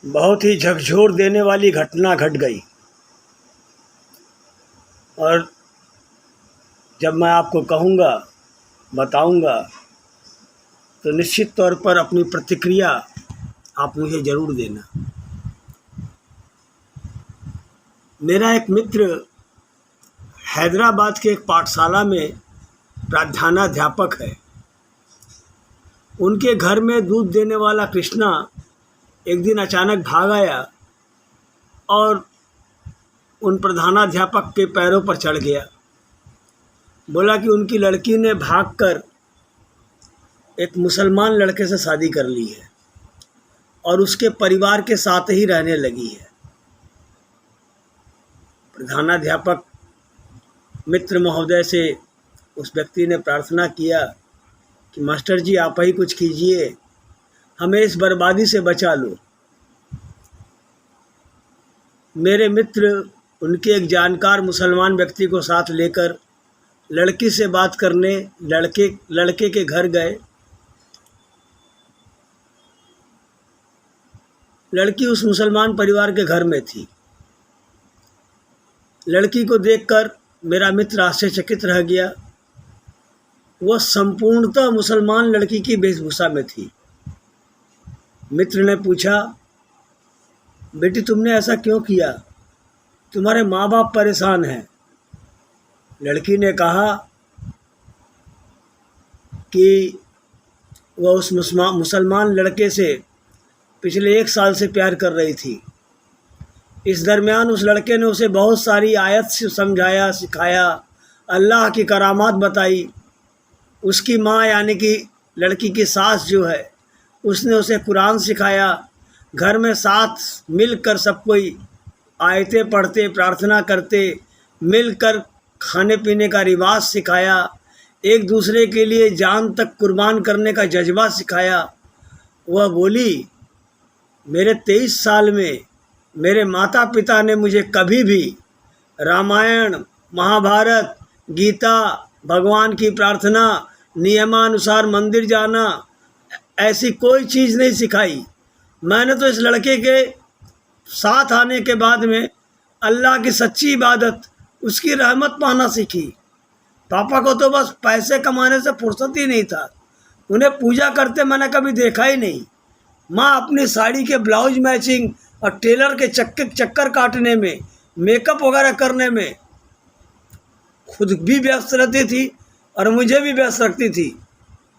बहुत ही झकझोर देने वाली घटना घट गई। और जब मैं आपको कहूँगा, बताऊँगा, तो निश्चित तौर पर अपनी प्रतिक्रिया आप मुझे ज़रूर देना। मेरा एक मित्र हैदराबाद के एक पाठशाला में प्रधानाध्यापक है। उनके घर में दूध देने वाला कृष्णा एक दिन अचानक भाग आया और उन प्रधानाध्यापक के पैरों पर चढ़ गया। बोला कि उनकी लड़की ने भागकर एक मुसलमान लड़के से शादी कर ली है और उसके परिवार के साथ ही रहने लगी है। प्रधानाध्यापक मित्र महोदय से उस व्यक्ति ने प्रार्थना किया कि मास्टर जी, आप ही कुछ कीजिए, हमें इस बर्बादी से बचा लो। मेरे मित्र उनके एक जानकार मुसलमान व्यक्ति को साथ लेकर लड़की से बात करने लड़के के घर गए। लड़की उस मुसलमान परिवार के घर में थी। लड़की को देखकर मेरा मित्र आश्चर्यचकित रह गया। वह संपूर्णतः मुसलमान लड़की की वेशभूषा में थी। मित्र ने पूछा, बेटी तुमने ऐसा क्यों किया? तुम्हारे माँ बाप परेशान हैं। लड़की ने कहा कि वह उस मुसलमान लड़के से पिछले 1 साल से प्यार कर रही थी। इस दरमियान उस लड़के ने उसे बहुत सारी आयत से समझाया, सिखाया, अल्लाह की करामात बताई। उसकी माँ यानी कि लड़की की सास जो है, उसने उसे कुरान सिखाया। घर में साथ मिलकर सब कोई आयतें पढ़ते, प्रार्थना करते, मिलकर खाने पीने का रिवाज सिखाया। एक दूसरे के लिए जान तक कुर्बान करने का जज्बा सिखाया। वह बोली, मेरे 23 साल में मेरे माता पिता ने मुझे कभी भी रामायण, महाभारत, गीता, भगवान की प्रार्थना, नियमानुसार मंदिर जाना, ऐसी कोई चीज़ नहीं सिखाई। मैंने तो इस लड़के के साथ आने के बाद में अल्लाह की सच्ची इबादत, उसकी रहमत पाना सीखी। पापा को तो बस पैसे कमाने से फुर्सत ही नहीं था। उन्हें पूजा करते मैंने कभी देखा ही नहीं। माँ अपनी साड़ी के ब्लाउज मैचिंग और टेलर के चक्कर काटने में, मेकअप वगैरह करने में खुद भी व्यस्त रहती थी और मुझे भी व्यस्त रखती थी।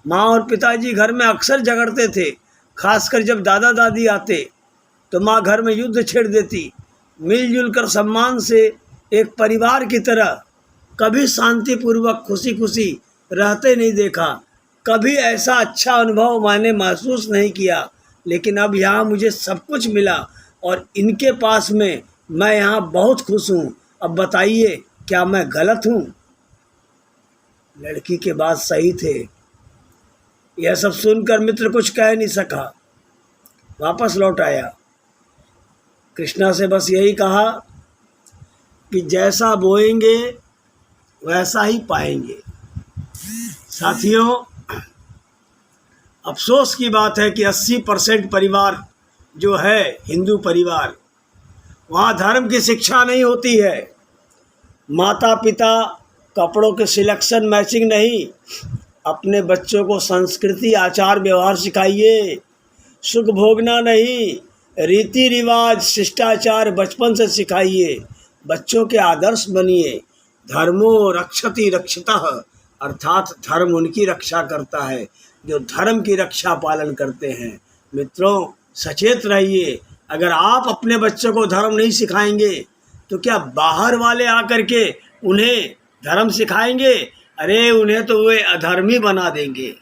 माँ और पिताजी घर में अक्सर झगड़ते थे। खासकर जब दादा दादी आते तो माँ घर में युद्ध छेड़ देती। मिलजुल कर सम्मान से एक परिवार की तरह कभी शांतिपूर्वक खुशी खुशी रहते नहीं देखा। कभी ऐसा अच्छा अनुभव मैंने महसूस नहीं किया। लेकिन अब यहाँ मुझे सब कुछ मिला और इनके पास में मैं यहाँ बहुत खुश हूँ। अब बताइए, क्या मैं गलत हूँ? लड़की के बात सही थे। यह सब सुनकर मित्र कुछ कह नहीं सका, वापस लौट आया। कृष्णा से बस यही कहा कि जैसा बोएंगे वैसा ही पाएंगे। साथियों, अफसोस की बात है कि 80% परिवार जो है हिंदू परिवार, वहाँ धर्म की शिक्षा नहीं होती है। माता पिता कपड़ों के सिलेक्शन मैचिंग नहीं, अपने बच्चों को संस्कृति, आचार व्यवहार सिखाइए। सुख भोगना नहीं, रीति रिवाज, शिष्टाचार बचपन से सिखाइए। बच्चों के आदर्श बनिए। धर्मो रक्षति रक्षितः, अर्थात धर्म उनकी रक्षा करता है जो धर्म की रक्षा पालन करते हैं। मित्रों, सचेत रहिए। अगर आप अपने बच्चों को धर्म नहीं सिखाएंगे तो क्या बाहर वाले आकर के उन्हें धर्म सिखाएंगे? अरे उन्हें तो वे अधर्मी बना देंगे।